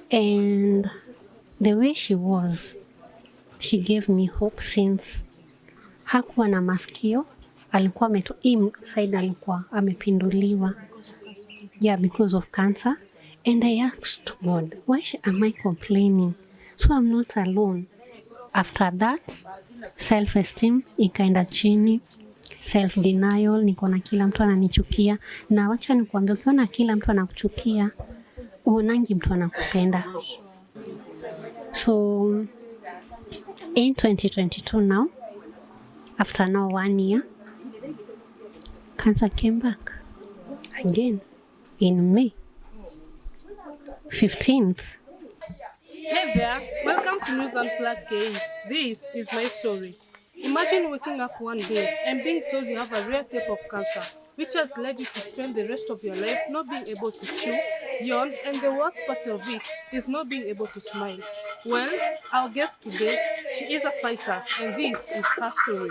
And the way she was, she gave me hope since hakuwa na masikio, alikuwa hii side alikuwa amepinduliwa. Yeah, because of cancer. And I asked God, why am I complaining? So I'm not alone. After that, self-esteem ikaenda chini, self-denial, niko na kila mtu ananichukia. Na wacha nikwambie, ukiona kila mtu anakuchukia, uonangi mtu anakupenda. So in 2022 now, after now 1 year, cancer came back again in May 15th. Hey there, welcome to NewsunplugKE. This is my story. Imagine waking up one day and being told you have a rare type of cancer, which has led you to spend the rest of your life not being able to chew, yawn, and the worst part of it is not being able to smile. Well, our guest today, she is a fighter, and this is her story.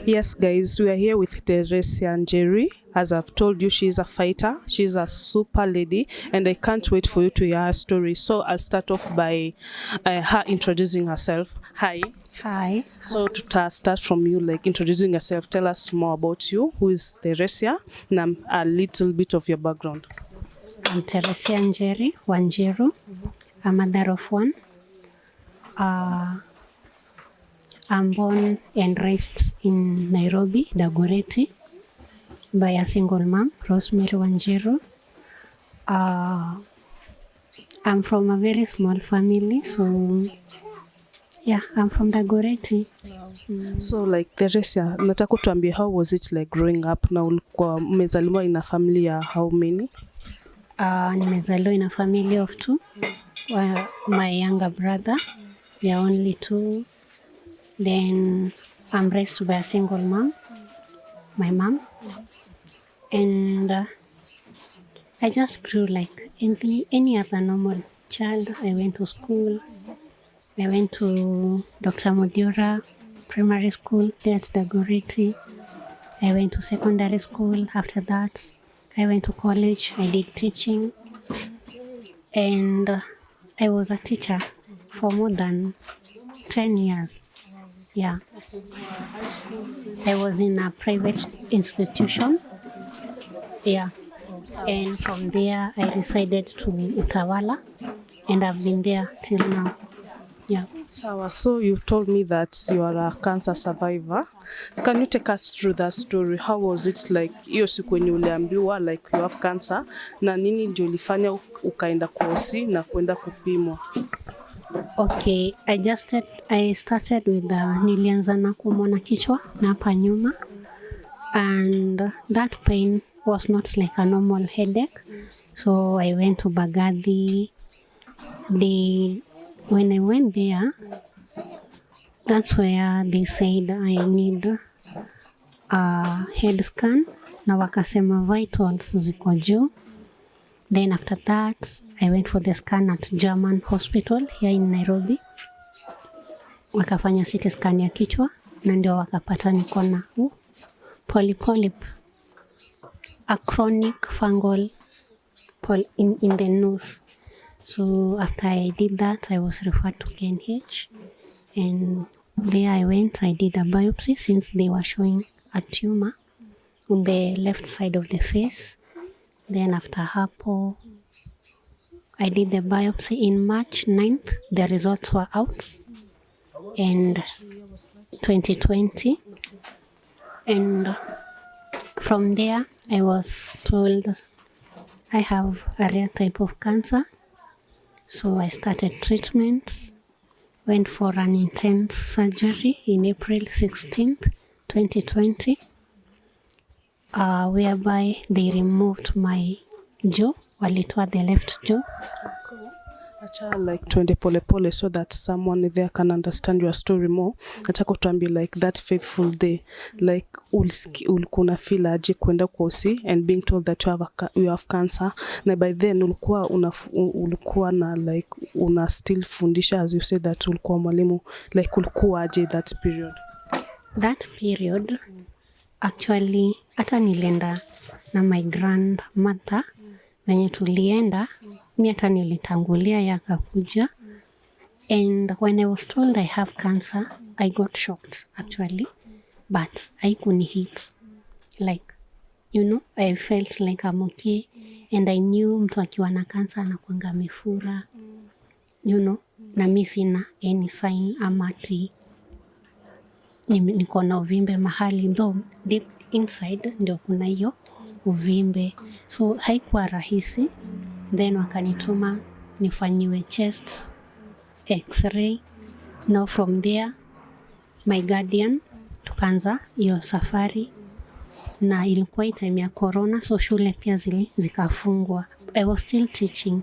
Yes, guys, we are here with Teresia Njeri. As I've told you, she's a fighter. She's a super lady, and I can't wait for you to hear her story. So I'll start off by her introducing herself. Hi. Hi. So to start from you, like introducing yourself, tell us more about you. Who is Teresia? And a little bit of your background. I'm Teresia Njeri Wanjiru. I'm a mother of one. I'm born and raised in Nairobi, Dagoretti, by a single mom, Rosemary Wanjiru. I'm from a very small family, so yeah, I'm from Dagoretti. Wow. So like Teresia, nataka tuambie, how was it like growing up? Na ulikuwa umezaliwa in a family ya how many? Nimezaliwa in a family of 2. My younger brother, we are only 2. Then I'm raised by a single mom, my mom. And I just grew like any other normal child. I went to school. I went to Dr. Modiora Primary School there at Dagoretti. I went to secondary school. After that, I went to college. I did teaching. And I was a teacher for more than 10 years. Yeah. I was in a private institution. Yeah. And from there, I decided to Utawala, and I've been there till now. Yeah. So you told me that you are a cancer survivor. Can you take us through that story? How was it like hiyo siku when uliambiwa like you have cancer, na nini ndio ulifanya ukaenda kuosi na kwenda kupimwa? Okay, I started with nilianza na kuumwa na kichwa na hapa nyuma, and that pain was not like a normal headache. So I went to Bagathi. When I went there, that's where they said I need a head scan na wakasema vitals ziko juu. Then after that, I went for the scan at German Hospital here in Nairobi. Wakafanya CT scan ya kichwa na ndio wakapata niko na polyp, a chronic fungal in the nose. So after I did that, I was referred to KNH, and there I went. I did a biopsy since they were showing a tumor on the left side of the face. Then after hapo, I did the biopsy in March 9th. The results were out in 2020. And from there, I was told I have a rare type of cancer. So I started treatment, went for an intense surgery in April 16th, 2020, whereby they removed my jaw, walitoa the left jaw. So Acha like twende pole pole so that someone there can understand your story more. Nataka tuambie like that faithful day, like ulikuwa feel aje kwenda kwa usi and being told that you have cancer, na by then ulikuwa na like una still fundisha, as you said that ulikuwa mwalimu, like ulikuwa aje that period? That period actually hata nilienda na my grandmother. Venye tulienda, mi hata nilitangulia yakakuja. And when I was told I have cancer, I got shocked actually. But haikunihit. Like, you know, I felt like I'm okay. And I knew mtu akiwa na cancer anakuanga amefura. You know, na mi sina any sign ama ati niko na uvimbe mahali, though deep inside ndio kuna hiyo uvimbe. So haikuwa rahisi. Then wakanituma nifanyiwe chest x-ray. Now from there my guardian tukaanza hiyo safari, na ilikuwa time ya corona, so shule pia zikafungwa. I was still teaching.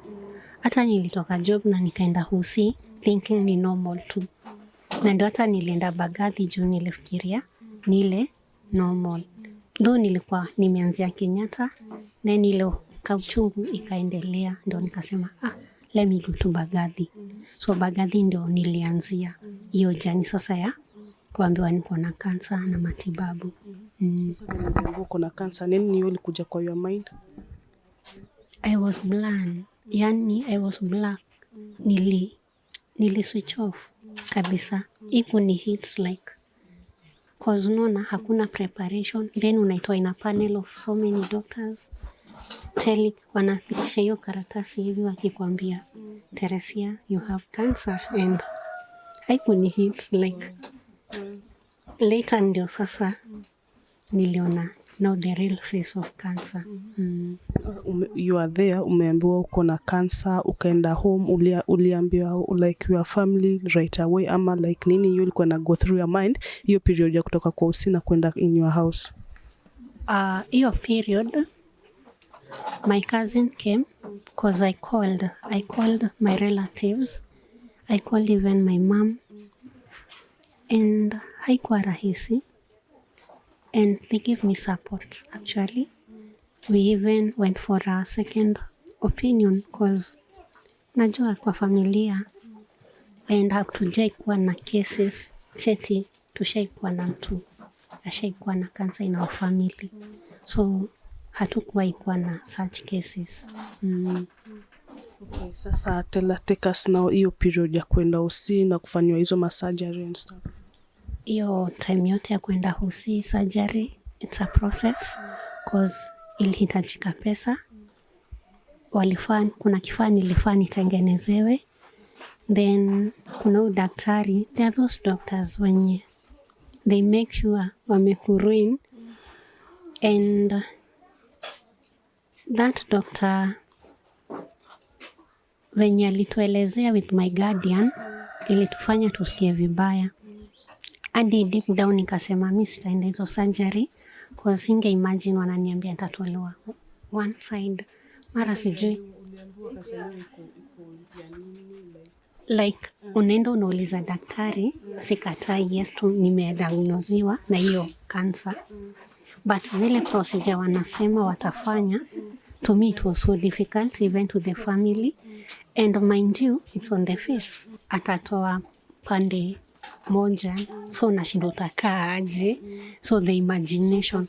Hata nilitoka job na nikaenda Hosi thinking ni normal tu. Na ndio hata nilienda Bagathi juu nilifikiria ni ile normal. Though nilikuwa nimeanzia Kenyatta, na ile kauchungu ikaendelea, ndio nikasema let me go to Bagathi. So Bagathi ndio nilianzia hiyo jani sasa ya kuambiwa niko na cancer na matibabu. Sasa uko na cancer, nini ulikuja kwa your mind? I was blind. Yani I was black. Nili switch off kabisa. Ikuni hit like, cause unaona hakuna preparation, then unaitwa in a panel of so many doctors wanafikisha hiyo karatasi hivi wakikwambia Teresia you have cancer, and haikuni hit like later ndio sasa niliona now the real face of cancer. You are there, umeambiwa uko na cancer, ukaenda home, uliambiwa like your family right away, ama like nini hiyo ilikuwa na go through your mind hiyo period ya kutoka kwa usina kwenda in your house? Hiyo period my cousin came because I called my relatives, I called even my mom, and haikuwa rahisi, and they gave me support actually. We even went for a second opinion because najua kwa familia and hatujaikuwa na cases seti tushaikuwa na mtu ashaikuwa na cancer in our family, so hatukuwa ikuwa na such cases. Okay, sasa take us now hiyo period ya kwenda Hosi na kufanywa hizo masurgery and stuff. Hiyo time yote ya kwenda Hosi surgery, it's a process because ilihitajika pesa. Kuna kifaa nilifaa nitengenezewe, then kuna daktari, there are those doctors wenye they make sure wamekuruin, and that doctor venye alituelezea with my guardian ilitufanya tusikie vibaya. Hadi deep down nikasema mimi sitaenda hizo surgery because singe imagine wananiambia nitatolewa one side, mara sijui like unaenda unauliza daktari, sikatai, yes tu nimediagnoziwa na hiyo cancer, but zile procedure wanasema watafanya, to me it was so difficult even to the family, and mind you it's on the face, atatoa pande moja, so nashinda utakaa aje, so the imagination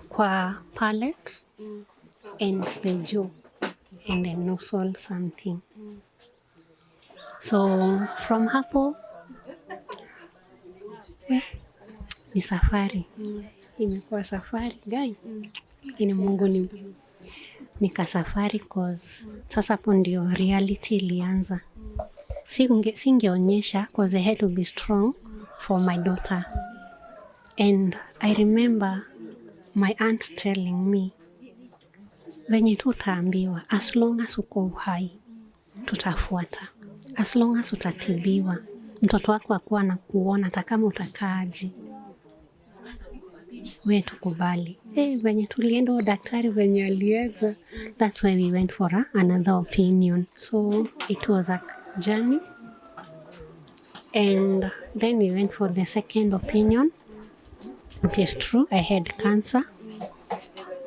kwa palate and the jaw and the nostril something. So from hapo ni safari. Imekuwa safari guy. Lakini Mungu nikasafari cause sasa hapo ndio reality ilianza. Singeonyesha cause I had to be strong for my daughter. And I remember my aunt telling me, venye tutaambiwa, as long as uko uhai, tutafuata. As long as utatibiwa, mtoto wako akuwa na kuona, hata kama utakaaje, wewe tukubali. Venye tulienda daktari venye aliweza, that's why we went for another opinion. So it was a journey, and then we went for the second opinion. It is true I had cancer.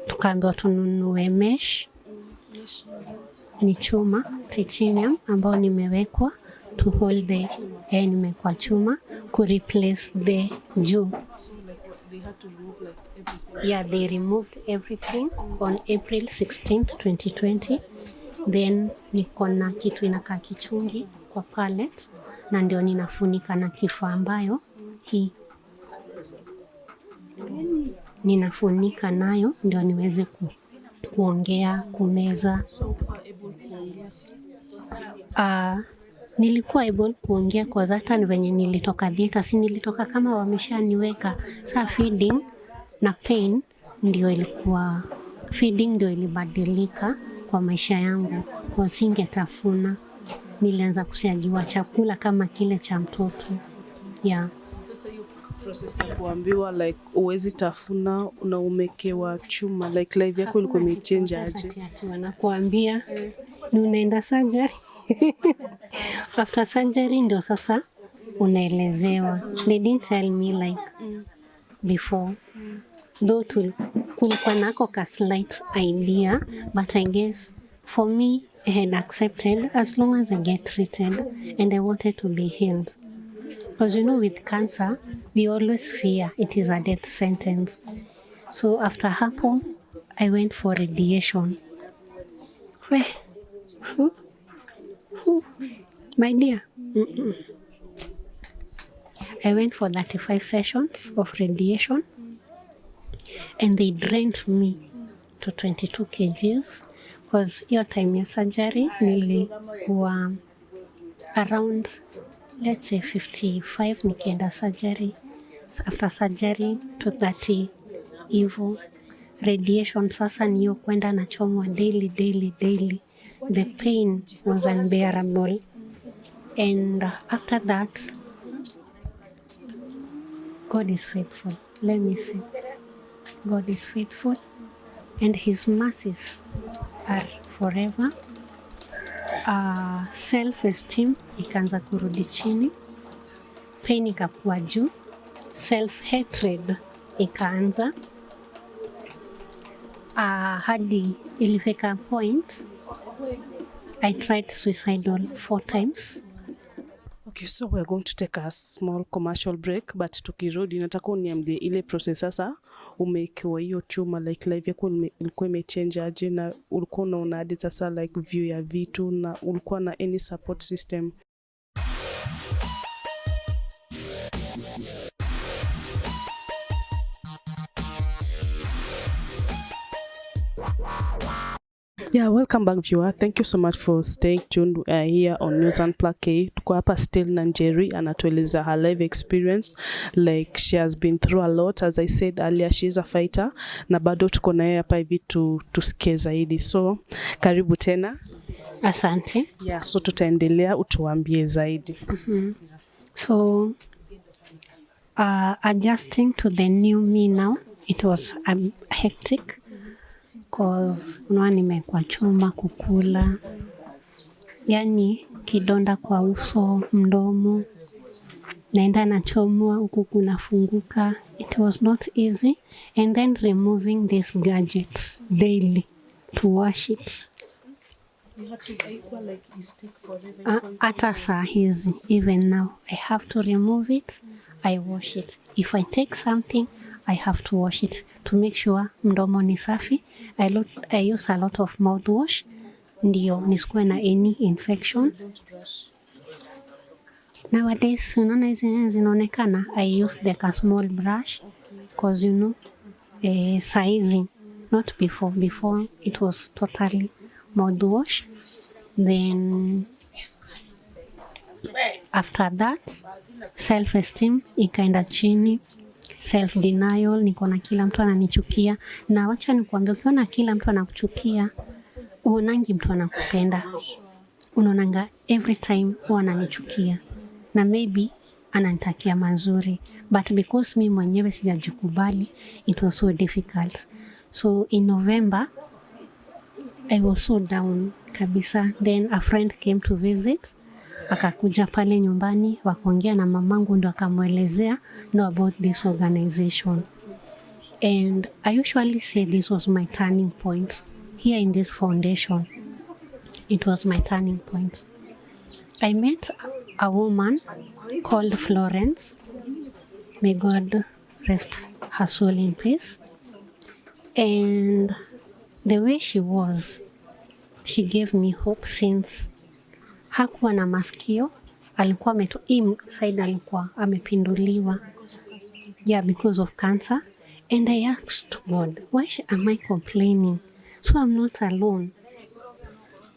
Tukaambiwa tununue mesh, ni chuma titanium ambao nimewekwa to hold the nimekwa chuma ku replace the juu. So like they had to remove like everything. Yeah, they removed everything on April 16th, 2020. Then niko na kitu inakaa kichungi kwa palate na ndio ninafunika na kifaa ambayo hii ninafunika nayo ndio niweze kuongea, kumeza. Nilikuwa able kuongea kwa hata ni venye nilitoka theater, si nilitoka kama wameshaniweka. Saa feeding na pain ndio ilikuwa, feeding ndio ilibadilika kwa maisha yangu, kwa singetafuna. Nilianza kusiagiwa chakula kama kile cha mtoto. Yeah. Sasa hiyo process ya kuambiwa like uwezi tafuna na umekewa chuma, like life yako ilikuwa imechange aje? Sasa wanakuambia ni unaenda surgery. After surgery ndio sasa unaelezewa. They didn't tell me like before. Though kulikuwa nako ka slight idea, but I guess for me I had accepted as long as I get treated and I wanted to be healed. Because with cancer, we always fear it is a death sentence. So after hapo, I went for radiation. My dear. I went for 35 sessions of radiation and they drained me to 22 kgs because your time ya surgery nilikuwa around, let's say 55 nikienda surgery. So after surgery to 30 hivyo. Radiation sasa niyo kwenda na chomwa daily. The pain was unbearable. And after that, God is faithful. Let me see. God is faithful and his mercies are forever. Self-esteem ikaanza kurudi chini. Pain ikakuwa juu. Self-hatred ikaanza. Hadi ilifika point I tried suicidal 4 times. Okay, so we're going to take a small commercial break, but tukirudi nataka uniambie ile process sasa umekiwa hiyo chuma, like life yako ilikuwa imechange aje na ulikuwa unaona hadi sasa like view ya vitu na ulikuwa na any support system? Yeah, welcome back viewer. Thank you so much for staying tuned here on NewsunplugKE. Tuko hapa still na Njeri anatueleza her life experience, like she has been through a lot. As I said earlier, she is a fighter na bado tuko na yeye hapa hivi tusikie zaidi. So karibu tena. Asante. Yeah, so tutaendelea utuambie zaidi. So adjusting to the new me now, it was hectic. Cause nimekuwa chuma kukula, yani kidonda kwa uso, mdomo, naenda nachomwa huku kunafunguka. It was not easy. And then removing this gadget daily to wash it. You have to like stick forever. Hata saa hizi, even now, I have to remove it, I wash it. If I take something, I have to wash it to make sure mdomo ni safi. I use a lot of mouthwash ndio nisikuwe na any infection. Nowadays, unaona hizi zinaonekana, I use like a small brush because sizing, not before. Before it was totally mouthwash. Then after that, self-esteem ikaenda chini. Self-denial, niko na kila mtu ananichukia. Na wacha nikwambie, ukiona kila mtu anakuchukia, uonangi mtu anakupenda. Unaonanga every time huwa ananichukia. Na maybe ananitakia mazuri, but because mimi mwenyewe sijajikubali, it was so difficult. So in November I was so down kabisa. Then a friend came to visit, akakuja pale nyumbani, wakaongea na mamangu, ndo akamwelezea about this organization. And I usually say this was my turning point here in this foundation. It was my turning point. I met a woman called Florence. May God rest her soul in peace. And the way she was, she gave me hope since hakuwa na masikio, alikuwa side alikuwa amepinduliwa. Yeah, because of cancer. And I asked God, why am I complaining? So I'm not alone.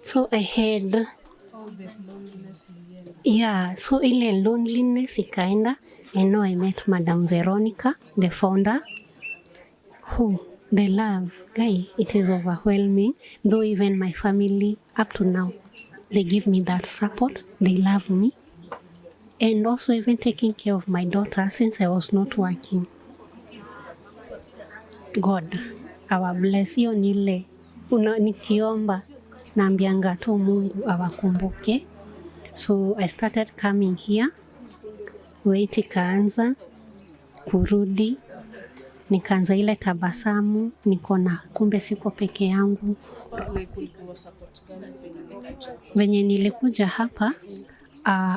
So I had all the loneliness in the end. Yeah, so ile loneliness ikaenda, and now I met Madam Veronica, the founder. The love, guy, it is overwhelming. Though even my family, up to now, they give me that support. They love me. And also even taking care of my daughter since I was not working. God, our bless. Hiyo nile nikiomba naambianga tu Mungu awakumbuke. So I started coming here. Wait ikaanza kurudi. Nikaanza ile tabasamu, nikona kumbe siko peke yangu. Venye nilikuja hapa,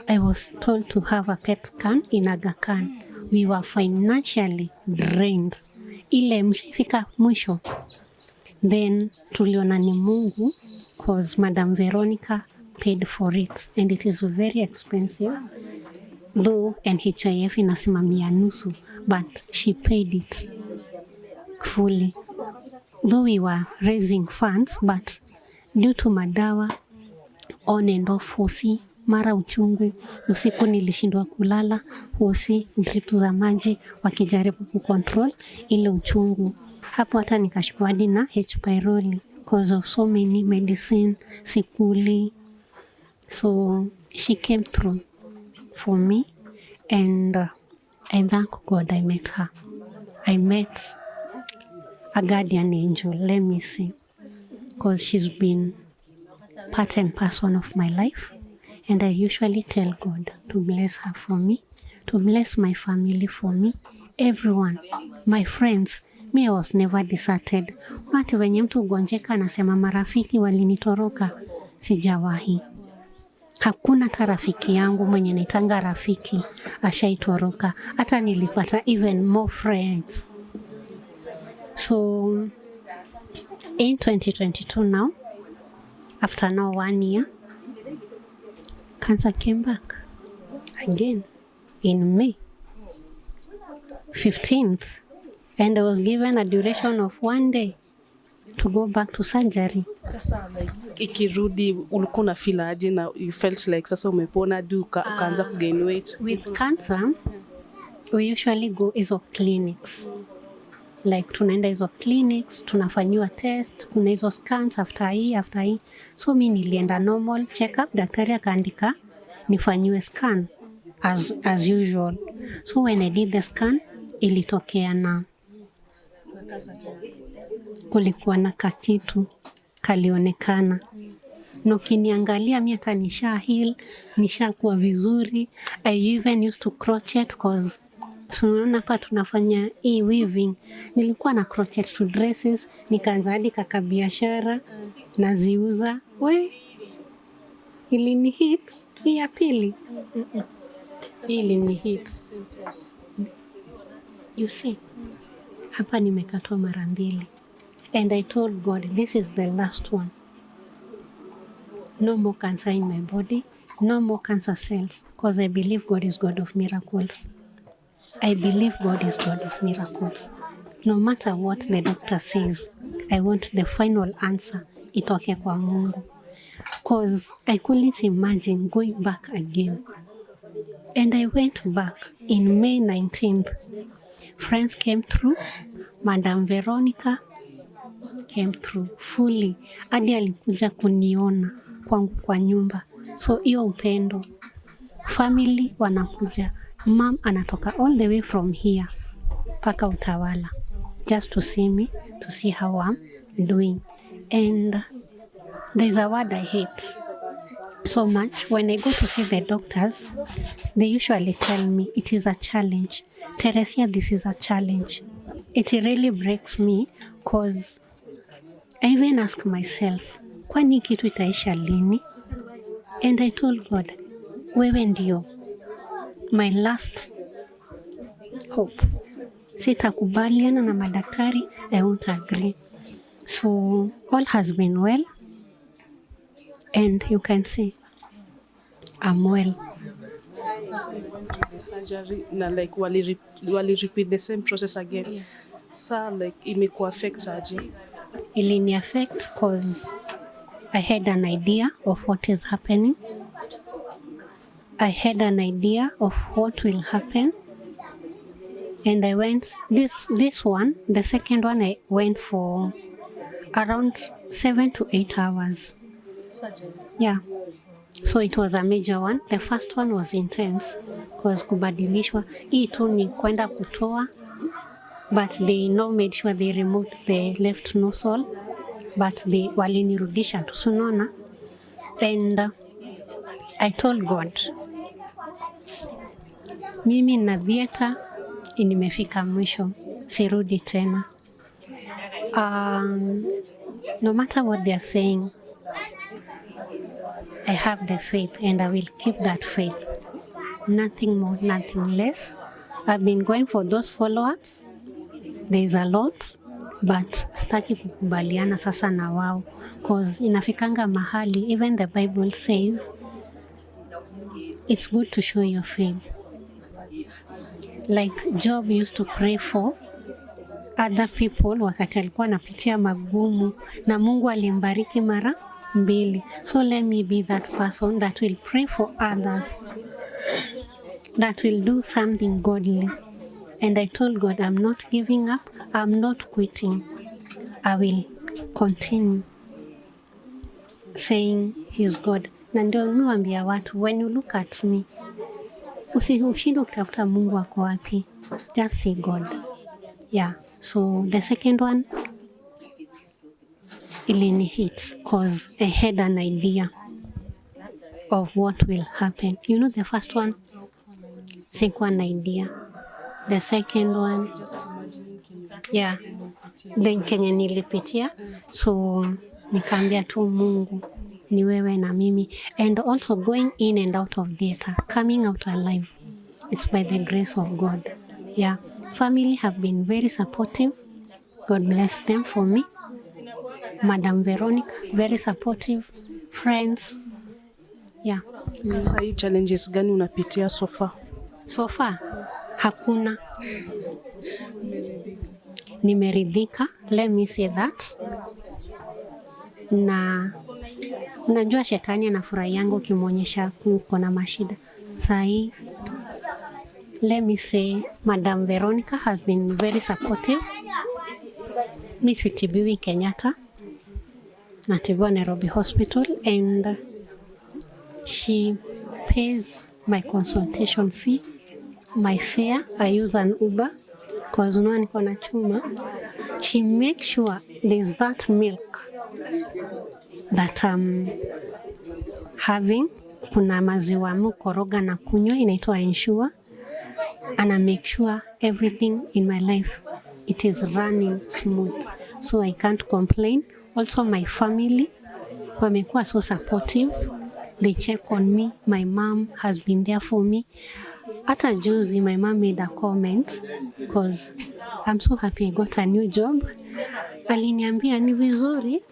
I was told to have a PET scan in Aga Khan. We were financially drained. Ile mshafika mwisho. Then tuliona ni Mungu, cause Madam Veronica paid for it, and it is very expensive. Though NHIF inasimamia nusu, but she paid it fully. Though we were raising funds, but due to madawa on and off, hosi, mara uchungu, usiku nilishindwa kulala, hosi, drip za maji, wakijaribu kucontrol ile uchungu. Hapo hata nikashikwa hadi na H. pylori because of so many medicine, sikuli. So she came through for me, and I thank God I met her. I met a guardian angel, let me see, because she's been part and parcel of my life, and I usually tell God to bless her for me, to bless my family for me, everyone, my friends. Me, I was never deserted. Watu wenye mtu ugonjeka anasema marafiki walinitoroka, sijawahi. Hakuna hata rafiki yangu mwenye naitanga rafiki ashaitoroka. Hata nilipata even more friends. So in 2022 now, after now 1 year, cancer came back again in May 15th, and I was given a duration of 1 day to go back to surgery. Sasa like ikirudi ulikuwa na feel aje na you felt like sasa umepona ukaanza kugain weight? With cancer, we usually go hizo clinics. Like tunaenda hizo clinics, tunafanyiwa test, kuna hizo scans after hii. So mimi nilienda normal check up, daktari akaandika nifanyiwe scan as usual. So when I did the scan, ilitokea na kulikuwa na kakitu kalionekana. Na ukiniangalia mimi hata nisha heal, nishakuwa vizuri. I even used to crochet because tunaona hapa tunafanya weaving. Nilikuwa na crochet to dresses, nikaanza hadi biashara naziuza. Ilini hit hii ya pili. Ilini hit. You see, hapa nimekatwa mara 2. And I told God, this is the last one. No more cancer in my body, no more cancer cells, because I believe God is God of miracles. I believe God is God of miracles. No matter what the doctor says, I want the final answer. Itoke kwa Mungu. Because I couldn't imagine going back again. And I went back in May 19th. Friends came through. Madam Veronica came through fully. Hadi alikuja kuniona kwangu kwa nyumba. So hiyo upendo. Family wanakuja. Mom anatoka all the way from here paka Utawala just to see me, to see how I'm doing. And there's a word I hate so much. When I go to see the doctors, they usually tell me it is a challenge. Teresia, this is a challenge. It really breaks me because I even ask myself, kwani kitu itaisha lini? And I told God, wewe ndio my last hope. Sitakubaliana na madaktari, I won't agree. So all has been well, and you can see I'm well. Sasa you went to the surgery na like wali repeat the same process again. Yes. Sa like imekuwa affect aje? Ilini affect because I had an idea of what is happening. I had an idea of what will happen. And I went, this one, the second one, I went for around 7 to 8 hours. Surgery. Yeah. So it was a major one. The first one was intense because kubadilishwa. Hii tu ni kwenda kutoa. But they now made sure they removed the left nostril. But they walinirudisha tu sunona. And I told God, mimi na theater nimefika mwisho, sirudi tena. No matter what they are saying, I have the faith and I will keep that faith. Nothing more, nothing less. I've been going for those follow-ups. There is a lot, but sitaki kukubaliana sasa na wao because inafikanga mahali, even the Bible says it's good to show your faith. Like Job used to pray for other people wakati alikuwa anapitia magumu na Mungu alimbariki mara 2. So let me be that person that will pray for others, that will do something godly. And I told God, I'm not giving up, I'm not quitting. I will continue saying He's God. Na ndio niwaambia watu, when you look at me, usishinde kutafuta Mungu wako wapi. Just say God. Yeah. So the second one, ilini hit because I had an idea of what will happen. You know, the first one, sikuwa na idea. The second one, Just imagining yeah, then kenye nilipitia. So nikaambia tu Mungu ni wewe na mimi. And also going in and out of theater, coming out alive. It's by the grace of God. Yeah. Family have been very supportive. God bless them for me. Madam Veronica, very supportive. Friends. Yeah. Sasa hii challenges gani unapitia so far? So far, hakuna. Nimeridhika. Let me say that. Na unajua shetani anafurahi yangu ukimwonyesha uko na mashida. Sahi, let me say Madam Veronica has been very supportive. Miss Witibiwi Kenyatta, natibiwa Nairobi Hospital, and she pays my consultation fee, my fare. I use an Uber because unaona niko na chuma. She makes sure there's that milk that I'm having. Kuna maziwa mukoroga na kunywa inaitwa Ensure. And I make sure everything in my life, it is running smooth. So I can't complain. Also my family, wamekuwa so supportive. They check on me. My mom has been there for me. Hata juzi, my mom made a comment because I'm so happy I got a new job. Aliniambia ni vizuri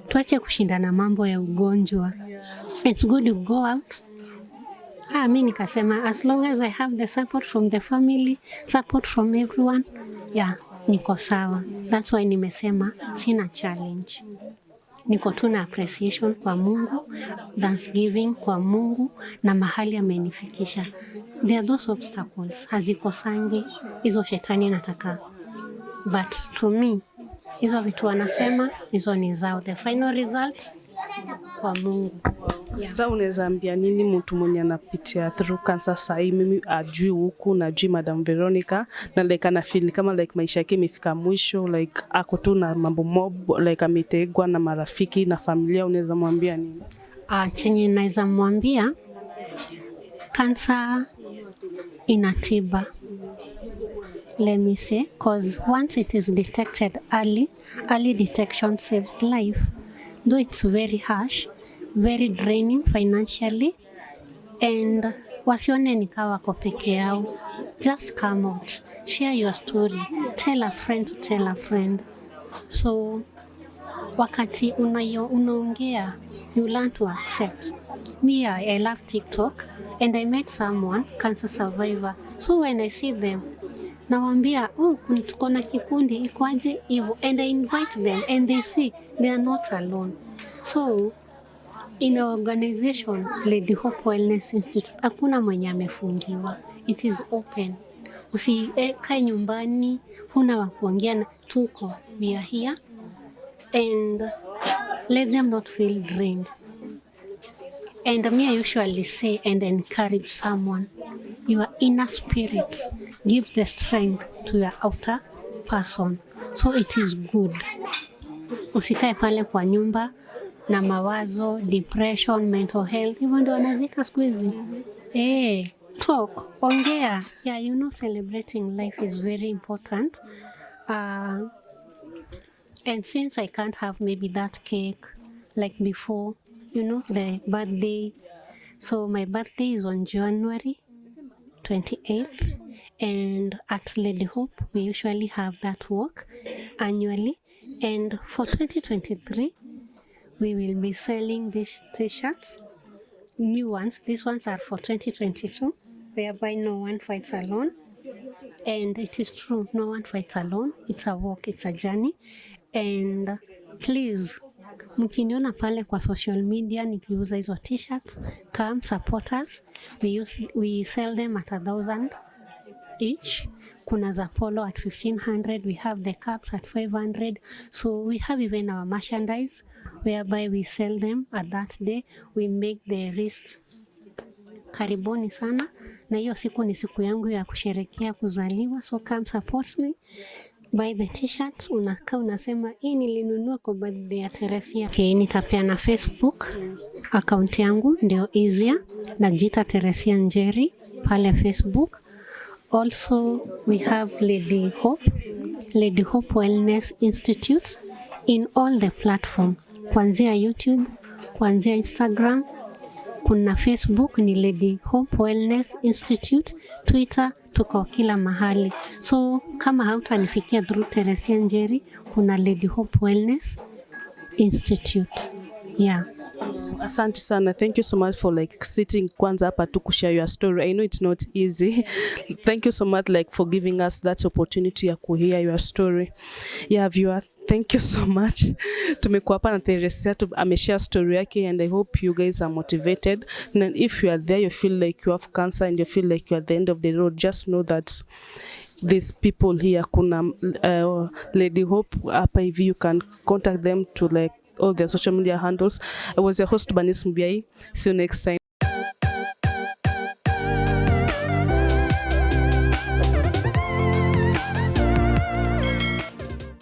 tuache kushindana mambo ya ugonjwa. It's good to go out. Mimi nikasema as long as I have the support from the family, support from everyone, yeah, niko sawa. That's why nimesema sina challenge. Niko tu na appreciation kwa Mungu, thanksgiving kwa Mungu na mahali amenifikisha. There are those obstacles, hazikosangi, hizo shetani nataka. But to me, hizo vitu wanasema, hizo ni zao. The final result kwa Mungu. Yeah. Sasa unaweza ambia nini mtu mwenye anapitia through cancer sahi, mimi ajui huku na ajui Madam Veronica na like ana feel kama like maisha yake imefika mwisho, like ako tu na mambo mob, like ametegwa na marafiki na familia, unaweza mwambia nini? Chenye naweza mwambia, cancer inatiba. Let me say, because once it is detected early detection saves life. Though it's very harsh, very draining financially, and wasione nikawa wako peke yao. Just come out, share your story, tell a friend to tell a friend. So wakati unaongea, you learn to accept. Me, I love TikTok, and I met someone, cancer survivor. So when I see them, nawambia, tuko na kikundi ikoaje hivyo, and I invite them and they see they are not alone. So in our organization, Lady Hope Wellness Institute, hakuna mwenye amefungiwa. It is open. Usikae nyumbani, huna wa kuongea na tuko. We are here, and let them not feel drained. And me, I usually say and encourage someone, your inner spirit, give the strength to your outer person. So it is good. Usikae pale kwa nyumba na mawazo, depression, mental health, hivyo ndio wanazika siku hizi. Talk, ongea. Yeah, celebrating life is very important. And since I can't have maybe that cake like before, the birthday. So my birthday is on January 28th, and at Lady Hope we usually have that walk annually. And for 2023, we will be selling these t-shirts, new ones. These ones are for 2022, whereby no one fights alone. And it is true, no one fights alone. It's a walk, it's a journey. And please, mkiniona pale kwa social media nikiuza hizo t-shirts, come support us. We sell them at 1,000 each. Kuna za polo at 1,500. We have the caps at 500. So we have even our merchandise whereby we sell them at that day. We make the wrist. Karibuni sana, na hiyo siku ni siku yangu ya kusherehekea kuzaliwa. So come support me. Buy the t-shirt, unakaa unasema hii nilinunua kwa birthday ya Teresia. Okay, nitapeana Facebook account yangu, ndio easier, najiita Teresia Njeri pale Facebook. Also we have Lady Hope Wellness Institute in all the platform, kuanzia YouTube, kuanzia Instagram, kuna Facebook ni Lady Hope Wellness Institute, Twitter, tuko kila mahali. So kama hautanifikia through Teresia Njeri, kuna Lady Hope Wellness Institute. Yeah. Asante sana. Thank you so much for sitting kwanza hapa tu kushare your story. I know it's not easy. Thank you so much for giving us that opportunity ya hear your story. Yeah, viewers, thank you so much. Tumekuwa hapa na Teresia, ameshare story yake, and I hope you guys are motivated. And if you are there, you feel like you have cancer and you feel like you are at the end of the road, just know that these people here, kuna Lady Hope hapa hivi, you can contact them to all their social media handles. I was your host, Banis Mbiai. See you next time.